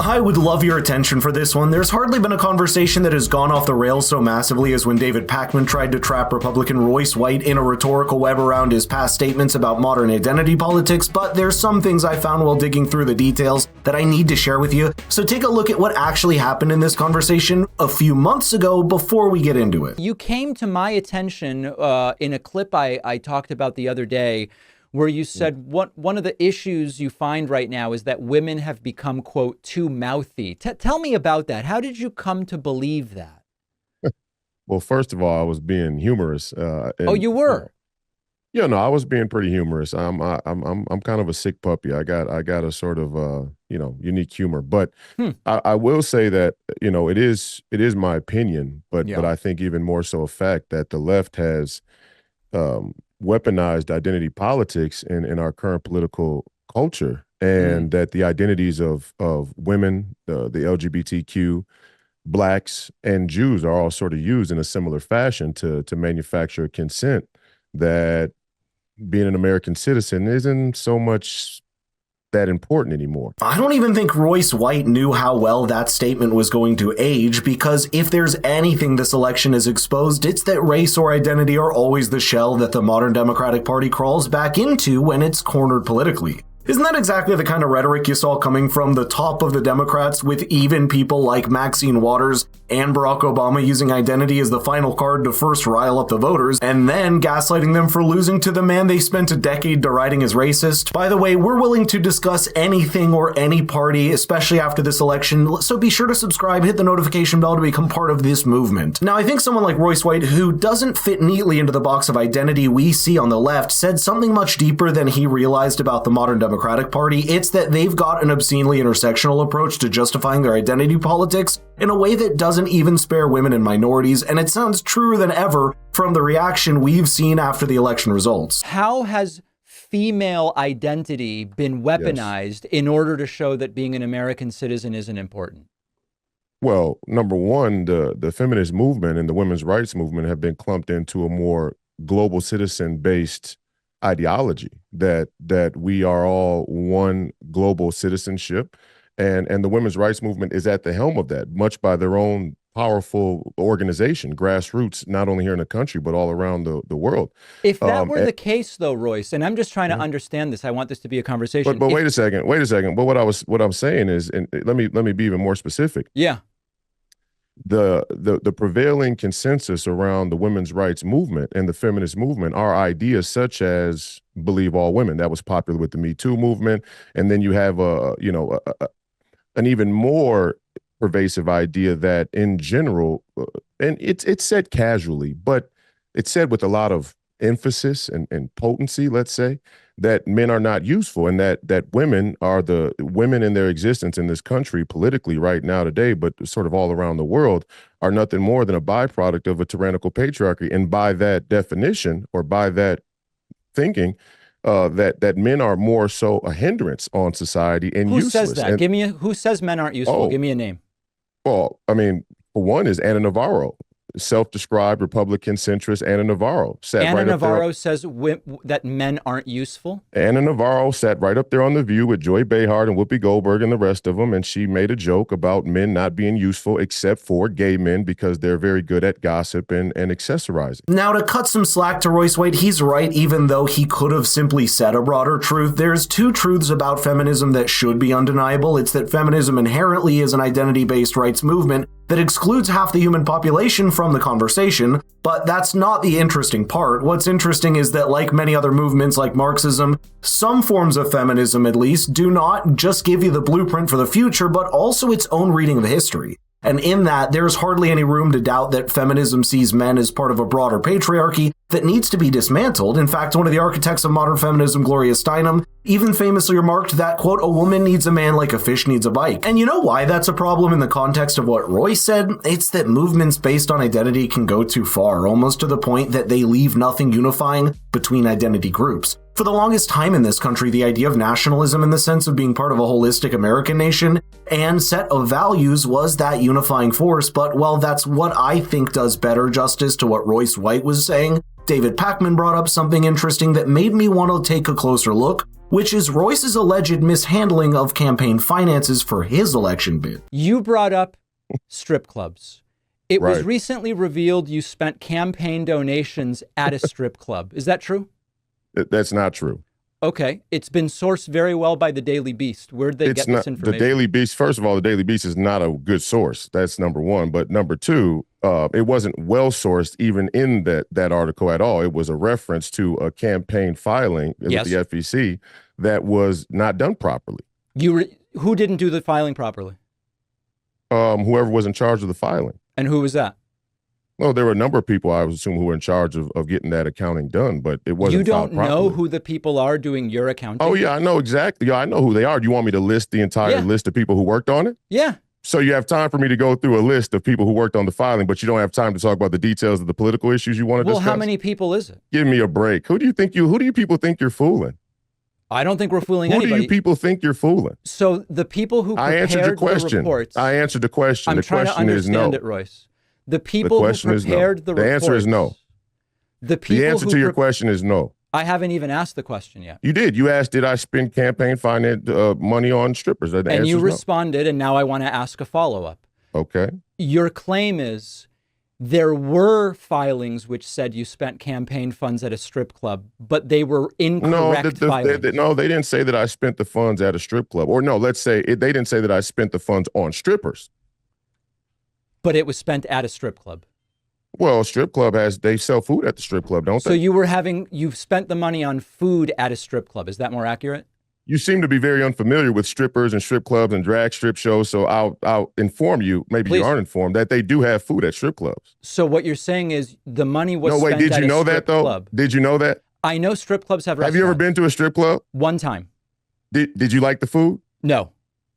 I would love your attention for this one. There's hardly been a conversation that has gone off the rails so massively as when David Pakman tried to trap Republican Royce White in a rhetorical web around his past statements about modern identity politics, but there's some things I found while digging through the details that I need to share with you. So take a look at what actually happened in this conversation a few months ago before we get into it. You came to my attention in a clip I talked about the other day, where you said one of the issues you find right now is that women have become, quote, too mouthy. Tell me about that. How did you come to believe that? Well, first of all, I was being humorous. Oh, you were? Yeah, no, I was being pretty humorous. I'm kind of a sick puppy. I got a sort of unique humor. But I will say that it is my opinion, but I think even more so a fact that the left has weaponized identity politics in our current political culture, and that the identities of women, the LGBTQ, blacks, and Jews are all sort of used in a similar fashion to manufacture consent, that being an American citizen isn't so much that important anymore. I don't even think Royce White knew how well that statement was going to age, because if there's anything this election has exposed, it's that race or identity are always the shell that the modern Democratic Party crawls back into when it's cornered politically. Isn't that exactly the kind of rhetoric you saw coming from the top of the Democrats, with even people like Maxine Waters and Barack Obama using identity as the final card to first rile up the voters, and then gaslighting them for losing to the man they spent a decade deriding as racist? By the way, we're willing to discuss anything or any party, especially after this election, so be sure to subscribe, hit the notification bell to become part of this movement. Now, I think someone like Royce White, who doesn't fit neatly into the box of identity we see on the left, said something much deeper than he realized about the modern Democratic Party. It's that they've got an obscenely intersectional approach to justifying their identity politics in a way that doesn't even spare women and minorities, and it sounds truer than ever from the reaction we've seen after the election results. How has female identity been weaponized in order to show that being an American citizen isn't important? Well, number one, the feminist movement and the women's rights movement have been clumped into a more global citizen-based ideology, that we are all one global citizenship, and the women's rights movement is at the helm of that, much by their own powerful organization, grassroots, not only here in the country, but all around the world. If that were the case, though, Royce, and I'm just trying to understand this, I want this to be a conversation. But wait a second. But what I'm saying is, and let me be even more specific. Yeah. The prevailing consensus around the women's rights movement and the feminist movement are ideas such as believe all women. That was popular with the Me Too movement. And then you have an even more pervasive idea that in general, and it's said casually, but it's said with a lot of emphasis and potency, let's say, that men are not useful, and that women are the women in their existence in this country politically right now today, but sort of all around the world, are nothing more than a byproduct of a tyrannical patriarchy. And by that definition, or by that thinking, that men are more so a hindrance on society and useless. Who says that? Who says men aren't useful? Give me a name. Well, I mean, for one is Ana Navarro, self-described Republican centrist Ana Navarro. Ana Navarro says that men aren't useful? Ana Navarro sat right up there on The View with Joy Behar and Whoopi Goldberg and the rest of them, and she made a joke about men not being useful except for gay men because they're very good at gossip and accessorizing. Now, to cut some slack to Royce White, he's right, even though he could have simply said a broader truth. There's two truths about feminism that should be undeniable. It's that feminism inherently is an identity-based rights movement that excludes half the human population from the conversation, but that's not the interesting part. What's interesting is that, like many other movements like Marxism, some forms of feminism at least do not just give you the blueprint for the future, but also its own reading of history. And in that, there's hardly any room to doubt that feminism sees men as part of a broader patriarchy that needs to be dismantled. In fact, one of the architects of modern feminism, Gloria Steinem, even famously remarked that, quote, a woman needs a man like a fish needs a bike. And you know why that's a problem in the context of what Royce said? It's that movements based on identity can go too far, almost to the point that they leave nothing unifying between identity groups. For the longest time in this country, the idea of nationalism in the sense of being part of a holistic American nation and set of values was that unifying force. But while that's what I think does better justice to what Royce White was saying, David Pakman brought up something interesting that made me want to take a closer look which is Royce's alleged mishandling of campaign finances for his election bid. You brought up strip clubs. It was Right. recently revealed you spent campaign donations at a strip club. Is that true? That's not true. Okay. It's been sourced very well by the Daily Beast. Where did they It's get not this information? the Daily Beast. First of all, the Daily Beast is not a good source. That's number one. But number two, it wasn't well sourced even in that article at all. It was a reference to a campaign filing Yes. with the FEC that was not done properly. Who didn't do the filing properly? Whoever was in charge of the filing. And who was that? Well, there were a number of people, I would assume, who were in charge of getting that accounting done, but it wasn't. You don't filed know properly. who the people are doing your accounting? Oh yeah, I know exactly. Yeah, I know who they are. Do you want me to list the entire list of people who worked on it? Yeah. So you have time for me to go through a list of people who worked on the filing, but you don't have time to talk about the details of the political issues you want to Well, discuss? how many people is it? Give me a break. Who do you people think you're fooling? I don't think we're fooling Who anybody. do you people think you're fooling? So the people who I answered your prepared the question. reports. I answered the question. I'm The trying to question is understand no. it, Royce. The people who question is no. prepared the reports. The answer is no. The people The answer who to your question is no. I haven't even asked the question yet. You did. You asked, did I spend campaign finance money on strippers? The And answer you is no. responded, and now I want to ask a follow-up. Okay. Your claim is there were filings which said you spent campaign funds at a strip club, but they were incorrect filings. No, they didn't say that I spent the funds at a strip club. Or no, let's say they didn't say that I spent the funds on strippers. But it was spent at a strip club. Well, strip club they sell food at the strip club, don't So they? you've spent the money on food at a strip club. Is that more accurate? You seem to be very unfamiliar with strippers and strip clubs and drag strip shows. So I'll inform you, maybe Please. you aren't informed, that they do have food at strip clubs. So what you're saying is the money was No, wait, spent did at you a know strip that though? club. Did you know that? I know strip clubs have restaurants. Have you ever been to a strip club? One time. Did you like the food? No.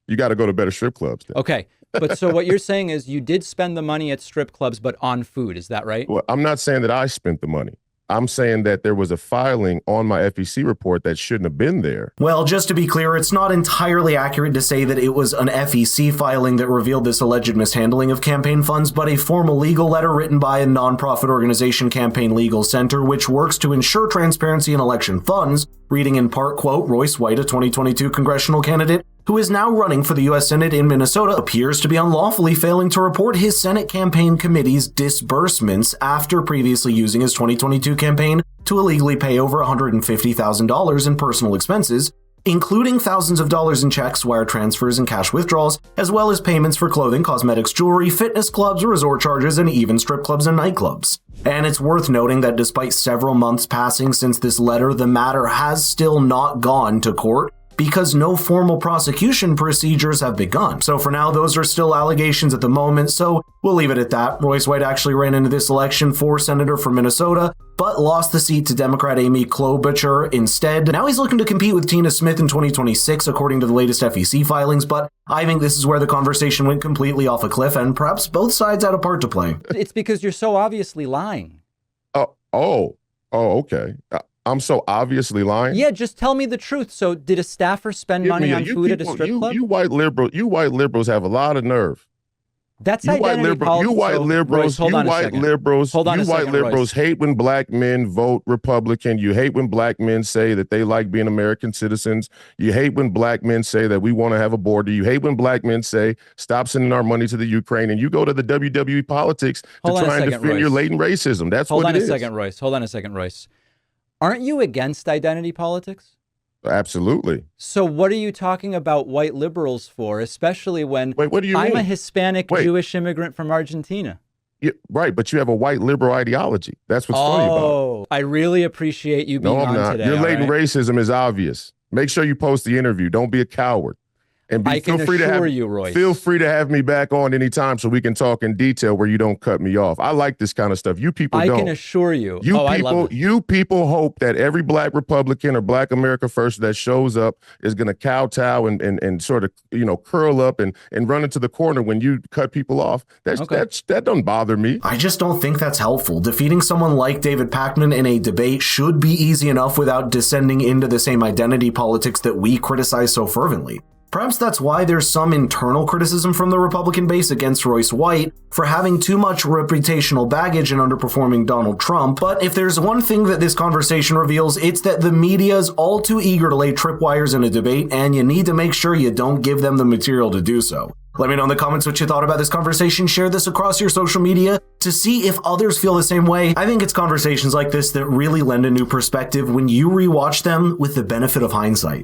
You got to go to better strip clubs then. Okay. But so what you're saying is you did spend the money at strip clubs, but on food. Is that right? Well, I'm not saying that I spent the money. I'm saying that there was a filing on my FEC report that shouldn't have been there. Well, just to be clear, it's not entirely accurate to say that it was an FEC filing that revealed this alleged mishandling of campaign funds, but a formal legal letter written by a nonprofit organization, Campaign Legal Center, which works to ensure transparency in election funds, reading in part, quote, Royce White, a 2022 congressional candidate, who is now running for the U.S. Senate in Minnesota, appears to be unlawfully failing to report his Senate campaign committee's disbursements after previously using his 2022 campaign to illegally pay over $150,000 in personal expenses, including thousands of dollars in checks, wire transfers, and cash withdrawals, as well as payments for clothing, cosmetics, jewelry, fitness clubs, resort charges, and even strip clubs and nightclubs. And it's worth noting that despite several months passing since this letter, the matter has still not gone to court, because no formal prosecution procedures have begun. So for now, those are still allegations at the moment, so we'll leave it at that. Royce White actually ran into this election for senator from Minnesota, but lost the seat to Democrat Amy Klobuchar instead. Now he's looking to compete with Tina Smith in 2026, according to the latest FEC filings, but I think this is where the conversation went completely off a cliff, and perhaps both sides had a part to play. It's because you're so obviously lying. Okay. I'm so obviously lying. Yeah, just tell me the truth. So did a staffer spend money on food at a strip club? You white liberals have a lot of nerve. That's identity politics. You white liberals hate when black men vote Republican. You hate when black men say that they like being American citizens. You hate when black men say that we want to have a border. You hate when black men say stop sending our money to the Ukraine. And you go to the WWE politics to try and defend your latent racism. That's what it is. Hold on a second, Royce. Aren't you against identity politics? Absolutely. So what are you talking about white liberals for, especially when what do you I'm mean? a Hispanic Jewish immigrant from Argentina? Yeah, right, but you have a white liberal ideology. That's what's funny about it. Oh, I really appreciate you being on today. Your latent racism is obvious. Make sure you post the interview. Don't be a coward. And feel free to have me back on anytime so we can talk in detail where you don't cut me off. I like this kind of stuff. You people don't. I can assure you. You people hope that every black Republican or black America First that shows up is going to kowtow and sort of, curl up and run into the corner when you cut people off. That don't bother me. I just don't think that's helpful. Defeating someone like David Pakman in a debate should be easy enough without descending into the same identity politics that we criticize so fervently. Perhaps that's why there's some internal criticism from the Republican base against Royce White for having too much reputational baggage and underperforming Donald Trump. But if there's one thing that this conversation reveals, it's that the media is all too eager to lay tripwires in a debate, and you need to make sure you don't give them the material to do so. Let me know in the comments what you thought about this conversation. Share this across your social media to see if others feel the same way. I think it's conversations like this that really lend a new perspective when you rewatch them with the benefit of hindsight.